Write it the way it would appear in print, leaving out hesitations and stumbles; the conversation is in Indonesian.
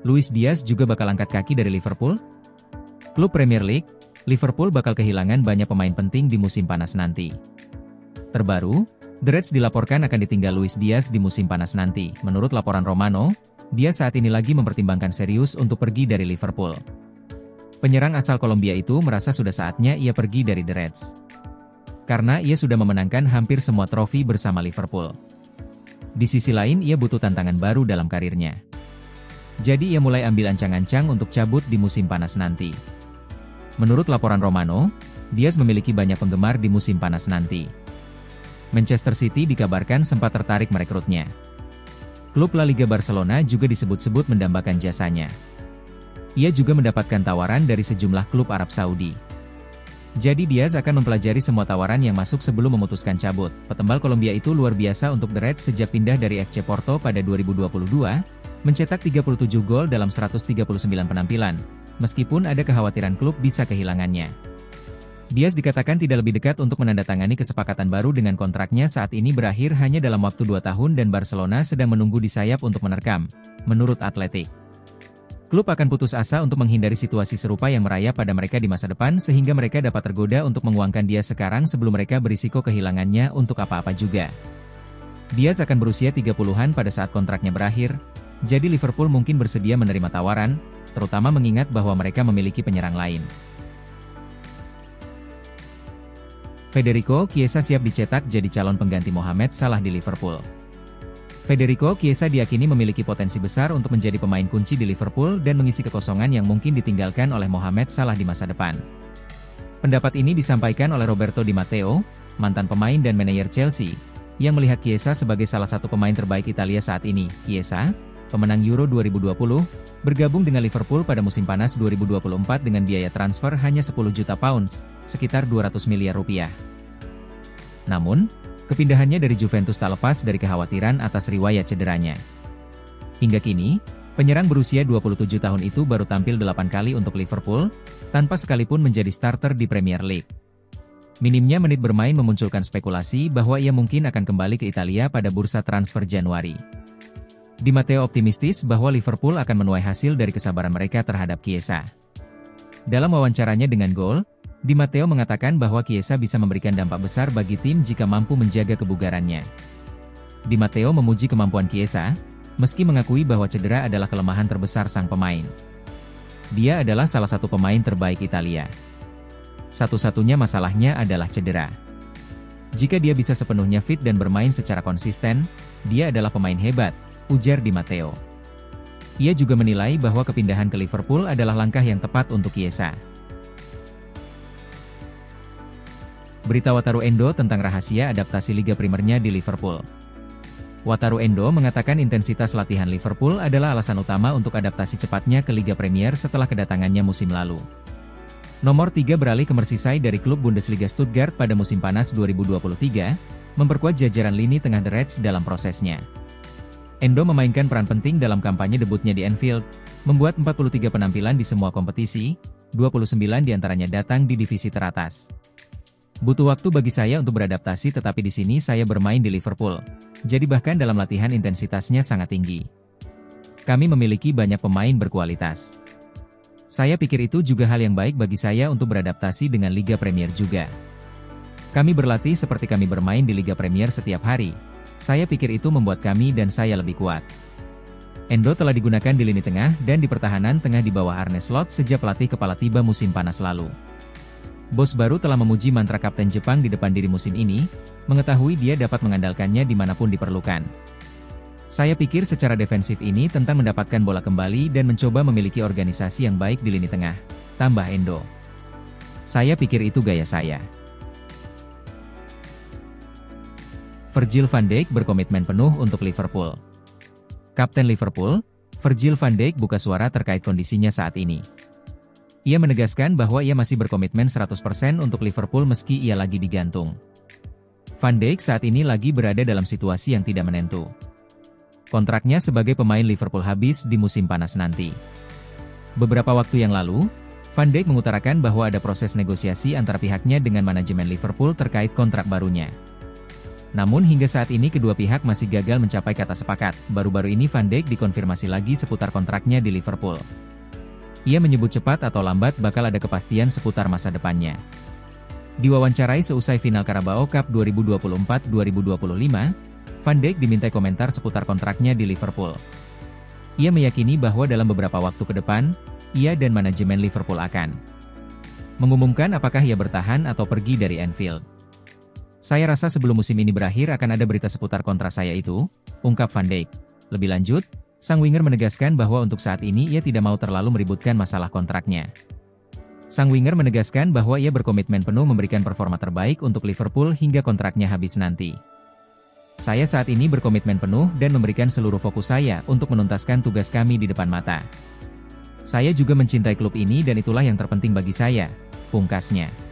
Luis Diaz juga bakal angkat kaki dari Liverpool? Klub Premier League, Liverpool bakal kehilangan banyak pemain penting di musim panas nanti. Terbaru, The Reds dilaporkan akan ditinggal Luis Diaz di musim panas nanti. Menurut laporan Romano, dia saat ini lagi mempertimbangkan serius untuk pergi dari Liverpool. Penyerang asal Kolombia itu merasa sudah saatnya ia pergi dari The Reds. Karena ia sudah memenangkan hampir semua trofi bersama Liverpool. Di sisi lain ia butuh tantangan baru dalam karirnya. Jadi ia mulai ambil ancang-ancang untuk cabut di musim panas nanti. Menurut laporan Romano, Diaz memiliki banyak penggemar di musim panas nanti. Manchester City dikabarkan sempat tertarik merekrutnya. Klub La Liga Barcelona juga disebut-sebut mendambakan jasanya. Ia juga mendapatkan tawaran dari sejumlah klub Arab Saudi. Jadi Diaz akan mempelajari semua tawaran yang masuk sebelum memutuskan cabut. Petembal Kolombia itu luar biasa untuk The Reds sejak pindah dari FC Porto pada 2022, mencetak 37 gol dalam 139 penampilan, meskipun ada kekhawatiran klub bisa kehilangannya. Diaz dikatakan tidak lebih dekat untuk menandatangani kesepakatan baru dengan kontraknya saat ini berakhir hanya dalam waktu 2 tahun dan Barcelona sedang menunggu di sayap untuk menerkam, menurut Athletic. Klub akan putus asa untuk menghindari situasi serupa yang merayap pada mereka di masa depan sehingga mereka dapat tergoda untuk menguangkan Diaz sekarang sebelum mereka berisiko kehilangannya untuk apa-apa juga. Diaz akan berusia 30-an pada saat kontraknya berakhir, jadi Liverpool mungkin bersedia menerima tawaran, terutama mengingat bahwa mereka memiliki penyerang lain. Federico Chiesa siap dicetak jadi calon pengganti Mohamed Salah di Liverpool. Federico Chiesa diyakini memiliki potensi besar untuk menjadi pemain kunci di Liverpool dan mengisi kekosongan yang mungkin ditinggalkan oleh Mohamed Salah di masa depan. Pendapat ini disampaikan oleh Roberto Di Matteo, mantan pemain dan manajer Chelsea, yang melihat Chiesa sebagai salah satu pemain terbaik Italia saat ini. Chiesa, pemenang Euro 2020, bergabung dengan Liverpool pada musim panas 2024 dengan biaya transfer hanya 10 juta pounds, sekitar 200 miliar rupiah. Namun, kepindahannya dari Juventus tak lepas dari kekhawatiran atas riwayat cederanya. Hingga kini, penyerang berusia 27 tahun itu baru tampil 8 kali untuk Liverpool, tanpa sekalipun menjadi starter di Premier League. Minimnya menit bermain memunculkan spekulasi bahwa ia mungkin akan kembali ke Italia pada bursa transfer Januari. Di Matteo optimistis bahwa Liverpool akan menuai hasil dari kesabaran mereka terhadap Chiesa. Dalam wawancaranya dengan Goal, Di Matteo mengatakan bahwa Chiesa bisa memberikan dampak besar bagi tim jika mampu menjaga kebugarannya. Di Matteo memuji kemampuan Chiesa, meski mengakui bahwa cedera adalah kelemahan terbesar sang pemain. Dia adalah salah satu pemain terbaik Italia. Satu-satunya masalahnya adalah cedera. Jika dia bisa sepenuhnya fit dan bermain secara konsisten, dia adalah pemain hebat, ujar Di Matteo. Ia juga menilai bahwa kepindahan ke Liverpool adalah langkah yang tepat untuk Chiesa. Berita Wataru Endo tentang rahasia adaptasi Liga Primernya di Liverpool. Wataru Endo mengatakan intensitas latihan Liverpool adalah alasan utama untuk adaptasi cepatnya ke Liga Premier setelah kedatangannya musim lalu. Nomor 3 beralih ke Merseyside dari klub Bundesliga Stuttgart pada musim panas 2023, memperkuat jajaran lini tengah The Reds dalam prosesnya. Endo memainkan peran penting dalam kampanye debutnya di Anfield, membuat 43 penampilan di semua kompetisi, 29 diantaranya datang di divisi teratas. Butuh waktu bagi saya untuk beradaptasi tetapi di sini saya bermain di Liverpool, jadi bahkan dalam latihan intensitasnya sangat tinggi. Kami memiliki banyak pemain berkualitas. Saya pikir itu juga hal yang baik bagi saya untuk beradaptasi dengan Liga Premier juga. Kami berlatih seperti kami bermain di Liga Premier setiap hari. Saya pikir itu membuat kami dan saya lebih kuat. Endo telah digunakan di lini tengah dan di pertahanan tengah di bawah Arne Slot sejak pelatih kepala tiba musim panas lalu. Bos baru telah memuji mantra kapten Jepang di depan diri musim ini, mengetahui dia dapat mengandalkannya dimanapun diperlukan. Saya pikir secara defensif ini tentang mendapatkan bola kembali dan mencoba memiliki organisasi yang baik di lini tengah, tambah Endo. Saya pikir itu gaya saya. Virgil van Dijk berkomitmen penuh untuk Liverpool. Kapten Liverpool, Virgil van Dijk buka suara terkait kondisinya saat ini. Ia menegaskan bahwa ia masih berkomitmen 100% untuk Liverpool meski ia lagi digantung. Van Dijk saat ini lagi berada dalam situasi yang tidak menentu. Kontraknya sebagai pemain Liverpool habis di musim panas nanti. Beberapa waktu yang lalu, Van Dijk mengutarakan bahwa ada proses negosiasi antara pihaknya dengan manajemen Liverpool terkait kontrak barunya. Namun hingga saat ini kedua pihak masih gagal mencapai kata sepakat. Baru-baru ini Van Dijk dikonfirmasi lagi seputar kontraknya di Liverpool. Ia menyebut cepat atau lambat bakal ada kepastian seputar masa depannya. Diwawancarai seusai final Carabao Cup 2024-2025, Van Dijk dimintai komentar seputar kontraknya di Liverpool. Ia meyakini bahwa dalam beberapa waktu ke depan, ia dan manajemen Liverpool akan mengumumkan apakah ia bertahan atau pergi dari Anfield. Saya rasa sebelum musim ini berakhir akan ada berita seputar kontrak saya itu, ungkap Van Dijk. Lebih lanjut, sang winger menegaskan bahwa untuk saat ini ia tidak mau terlalu meributkan masalah kontraknya. Sang winger menegaskan bahwa ia berkomitmen penuh memberikan performa terbaik untuk Liverpool hingga kontraknya habis nanti. Saya saat ini berkomitmen penuh dan memberikan seluruh fokus saya untuk menuntaskan tugas kami di depan mata. Saya juga mencintai klub ini dan itulah yang terpenting bagi saya, pungkasnya.